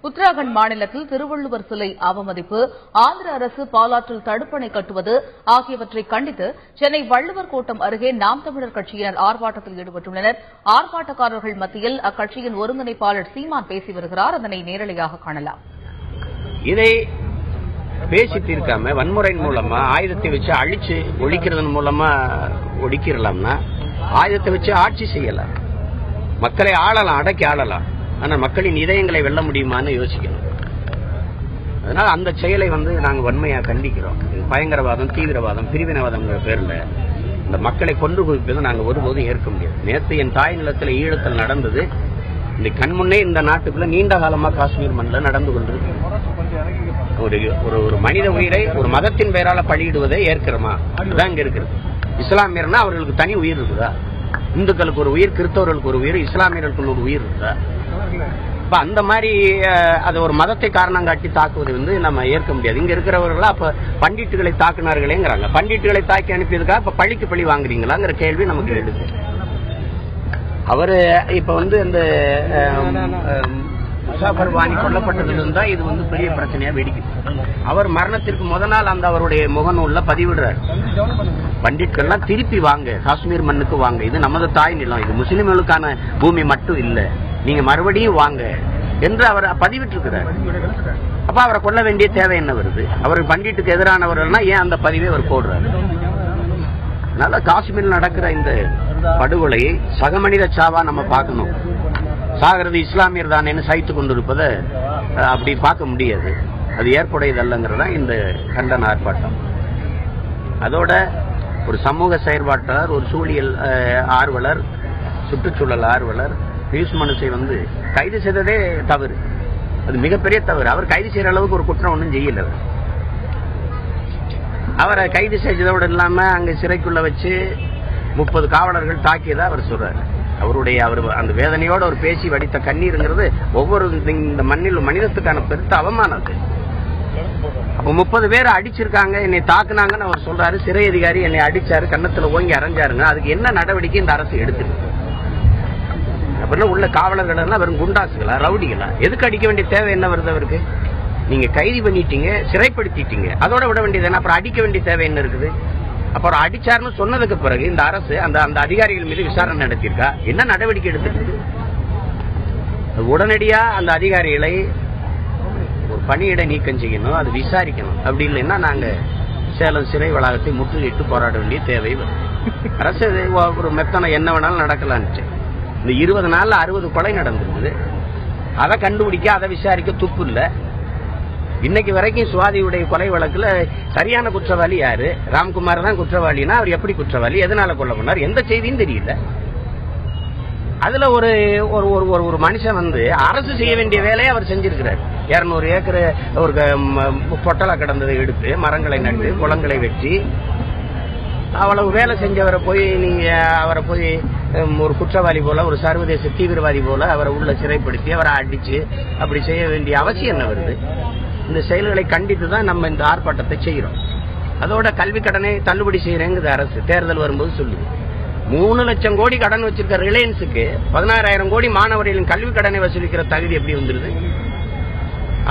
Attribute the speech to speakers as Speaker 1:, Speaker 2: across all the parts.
Speaker 1: உத்தராகண்ட் மாநிலத்தில் திருவள்ளுவர் சிலை அவமதிப்பு, ஆந்திர அரசு பாலாற்றில் தடுப்பணை கட்டுவது ஆகியவற்றை கண்டித்து சென்னை வள்ளுவர் கோட்டம் அருகே நாம் தமிழர் கட்சியினர் ஆர்ப்பாட்டத்தில் ஈடுபட்டுள்ளனர். ஆர்ப்பாட்டக்காரர்கள் மத்தியில் அக்கட்சியின் ஒருங்கிணைப்பாளர் சீமான் பேசி வருகிறார். அதனை நேரலையாக காணலாம்.
Speaker 2: இதை பேசி தீர்க்காம வன்முறையின் மூலமா ஆயுதத்தை வச்சு அழிச்சு ஒழிக்கிறதன் மூலமா ஒழிக்கிறலாம்னா ஆயுதத்தை வச்சு ஆட்சி செய்யலாம், மக்களை ஆளலாம், அடக்கி ஆளலாம். ஆனால் மக்களின் இதயங்களை வெல்ல முடியுமான்னு யோசிக்கணும். அதனால அந்த செயலை நாங்கள் வன்மையாக கண்டிக்கிறோம். பயங்கரவாதம், தீவிரவாதம், பிரிவினவாதம்ங்கிற பேரில் இந்த மக்களை கொண்டு குவிப்பதை நாங்கள் ஒருபோதும் ஏற்க முடியாது. நேற்று என் தாய் நிலத்தில் ஈழத்தில் நடந்தது இந்த கண்முன்னே இந்த நாட்டுக்குள்ள நீண்ட காலமாக காஷ்மீர் மண்ணில் நடந்து கொண்டிருக்கு. ஒரு மனித உயிரை ஒரு மதத்தின் பெயரால பழியிடுவதை ஏற்கிறோமா? அதுதான் இங்க இருக்கிறது. இஸ்லாமியர்னா அவர்களுக்கு தனி உயிர் இருக்குதா? இந்துக்களுக்கு ஒரு உயிர், கிறிஸ்தவர்களுக்கு ஒரு உயிர், இஸ்லாமியர்களுக்கு ஒரு உயிர் இருக்குதா? இப்ப அந்த மாதிரி அது ஒரு மதத்தை காரணம் காட்டி தாக்குவது நம்ம ஏற்க முடியாது. இங்க இருக்கிறவர்களா அப்ப பண்டிட்டுகளை தாக்குனார்களேங்கிறாங்க. பண்டிட்டுகளை தாக்கி அனுப்பியதுக்காக இப்ப பழிக்கு பழி வாங்குறீங்களாங்கிற கேள்வி நமக்கு எழுது. அவரு இப்ப இந்த முசாஃபர் வாணி கொல்லப்பட்டதுல தான் இது பெரிய பிரச்சனையா வெடிக்குது. அவர் மரணத்திற்கு முதல் நாள் அவருடைய முகநூல்ல பதிவிடுறார், பண்டிட்கள்லாம் திருப்பி வாங்க, காஷ்மீர் மண்ணுக்கு வாங்க, இது நமது தாய் நிலம், இது முஸ்லிம்களுக்கான பூமி மட்டும் இல்ல, நீங்க மறுபடியும் வாங்க என்று அவர் பதிவிட்டிருக்கிறார். அப்ப அவரை கொல்ல வேண்டிய தேவை என்ன வருது? அவர் பண்டிட்டுக்கு எதிரானவர்கள்னா ஏன் அந்த பதிவை அவர் போடுறாரு? அதனால காஷ்மீரில் நடக்கிற இந்த படுகொலையை சக மனித சாவா நம்ம பார்க்கணும். சாகிறது இஸ்லாமியர் தானேன்னு சைத்து கொண்டிருப்பதை அப்படி பார்க்க முடியாது. அது ஏற்புடையதல்லங்கிறதா இந்த கண்டன ஆர்ப்பாட்டம். அதோட ஒரு சமூக செயற்பாட்டாளர், ஒரு சூழியல் ஆர்வலர், சுற்றுச்சூழல் ஆர்வலர் பியூஷ் மனுஷை கைது செய்ததே தவறு. அது மிகப்பெரிய தவறு. அவர் கைது செய்யற அளவுக்கு ஒரு குற்றம் ஒன்றும் செய்யல. அவரை கைது செய்ததோடு இல்லாம அங்க சிறைக்குள்ள வச்சு 30 காவலர்கள் தாக்கியதா அவர் சொல்றாரு. அவர் அந்த வேதனையோடு அவர் பேசி வடித்த கண்ணீருங்கிறது ஒவ்வொரு இந்த மண்ணில் மனிதத்துக்கான பெருத்த அவமானம். அப்ப 30 பேரை அடிச்சிருக்காங்க, என்னை தாக்குனாங்கன்னு அவர் சொல்றாரு. சிறை அதிகாரி என்னை அடிச்சாரு, கன்னத்துல ஓங்கி அரைஞ்சாருங்க. அதுக்கு என்ன நடவடிக்கை இந்த அரசு எடுத்துருக்கு? அப்படின்னா உள்ள காவலர்கள் எல்லாம் வெறும் குண்டாசுகளா, ரவுடிகளா? எதுக்கு அடிக்க வேண்டிய தேவை என்ன வருது அவருக்கு? நீங்க கைது பண்ணிட்டீங்க, சிறைப்படுத்திட்டீங்க, அதோட விட வேண்டியது என்ன? அப்புறம் அடிக்க வேண்டிய தேவை என்ன இருக்குது? அப்புறம் அடிச்சாருன்னு சொன்னதுக்கு பிறகு இந்த அரசு அந்த அதிகாரிகள் மீது விசாரணை நடத்தியிருக்கா? என்ன நடவடிக்கை எடுத்துருக்கு? உடனடியா அந்த அதிகாரிகளை ஒரு பணியிட நீக்கம் செய்யணும், அது விசாரிக்கணும். அப்படி இல்லைன்னா நாங்க சேலம் சிறை வளாகத்தை முற்றுகையிட்டு போராட வேண்டிய தேவை வரும். அரசு ஒரு மெத்தனை என்ன வேணாலும் நடக்கலான்னுச்சு. இந்த 20 நாள்ல 60 கொலை நடந்திருக்குது. அதை கண்டுபிடிக்க, அதை விசாரிக்க துப்பு இல்லை. இன்னைக்கு வரைக்கும் சுவாதியுடைய கொலை வழக்குல சரியான குற்றவாளி யாரு? ராம்குமார் தான் குற்றவாளினா அவர் எப்படி குற்றவாளி, எதனால கொல்ல பண்ணார், எந்த செய்தியும் தெரியல. அதுல ஒரு மனுஷன் அரசு செய்ய வேண்டிய வேலையை அவர் செஞ்சிருக்கிறார். 200 ஏக்கர் ஒரு பொட்டலா கிடந்ததை எடுத்து மரங்களை நட்டு குளங்களை வெட்டி அவ்வளவு வேலை செஞ்சவரை போய் நீங்க அவரை போய் ஒரு குற்றவாளி போல, ஒரு சர்வதேச தீவிரவாதி போல அவரை உள்ள சிறைப்படுத்தி அவரை அடிச்சு அப்படி செய்ய வேண்டிய அவசியம் என்ன வருது? இந்த செயல்களை கண்டித்து தான் நம்ம இந்த ஆர்ப்பாட்டத்தை செய்யறோம். அதோட கல்வி கடனை தள்ளுபடி செய்யறேங்குது அரசு. தேர்தல் வரும்போது சொல்லுது 3 லட்சம் கோடி கடன் வச்சிருக்க ரிலையன்ஸுக்கு 16,000 கோடி மாணவர்களின் கல்வி கடனை வசூலிக்கிற தகுதி எப்படி வந்துருது?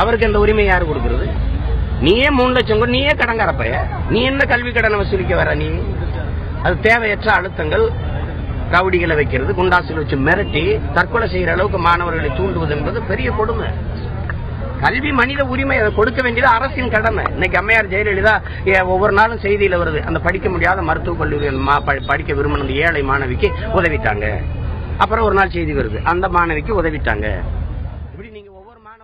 Speaker 2: அவருக்கு அந்த உரிமை யாரு கொடுக்கறது? நீயே 3 லட்சம் கோடி, நீயே கடங்காரப்பைய, நீ என்ன கல்வி கடனை வசூலிக்க வர? நீ அது தேவையற்ற அழுத்தங்கள், ரவுடிகளை வைக்கிறது, குண்டாசில் வச்சு மிரட்டி தற்கொலை செய்யற அளவுக்கு மாணவர்களை தூண்டுவது என்பது பெரிய கொடுமை. கல்வி மனித உரிமை, அதை கொடுக்க வேண்டியது அரசின் கடமை. இன்னைக்கு அம்மையார் ஜெயலலிதா ஒவ்வொரு நாளும் செய்தியில வருது, அந்த படிக்க முடியாத மருத்துவக் கல்லூரிகள் படிக்க விரும்பின அந்த ஏழை மாணவிக்கு உதவிட்டாங்க. அப்புறம் ஒரு நாள் செய்தி வருது, அந்த மாணவிக்கு உதவிட்டாங்க.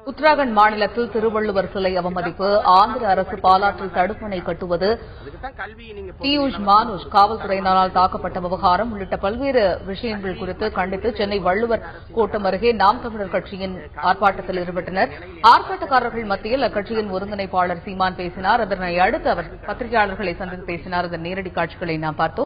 Speaker 1: உத்தராகண்ட் மாநிலத்தில் திருவள்ளுவர் சிலை அவமதிப்பு, ஆந்திர அரசு பாலாற்றில் தடுப்பணை கட்டுவது, பியூஷ் மனுஷ் காவல்துறையினரால் தாக்கப்பட்ட விவகாரம் உள்ளிட்ட பல்வேறு விஷயங்கள் குறித்து கண்டித்து சென்னை வள்ளுவர் கோட்டம் அருகே நாம் தமிழர் கட்சியின் ஆர்ப்பாட்டத்தில் ஈடுபட்டனர். ஆர்ப்பாட்டக்காரர்கள் மத்தியில் அக்கட்சியின் ஒருங்கிணைப்பாளர் சீமான் பேசினார். அதனை அடுத்து அவர் பத்திரிகையாளர்களை சந்தித்து பேசினார். அதன் நேரடி காட்சிகளை நாம் பார்த்தோம்.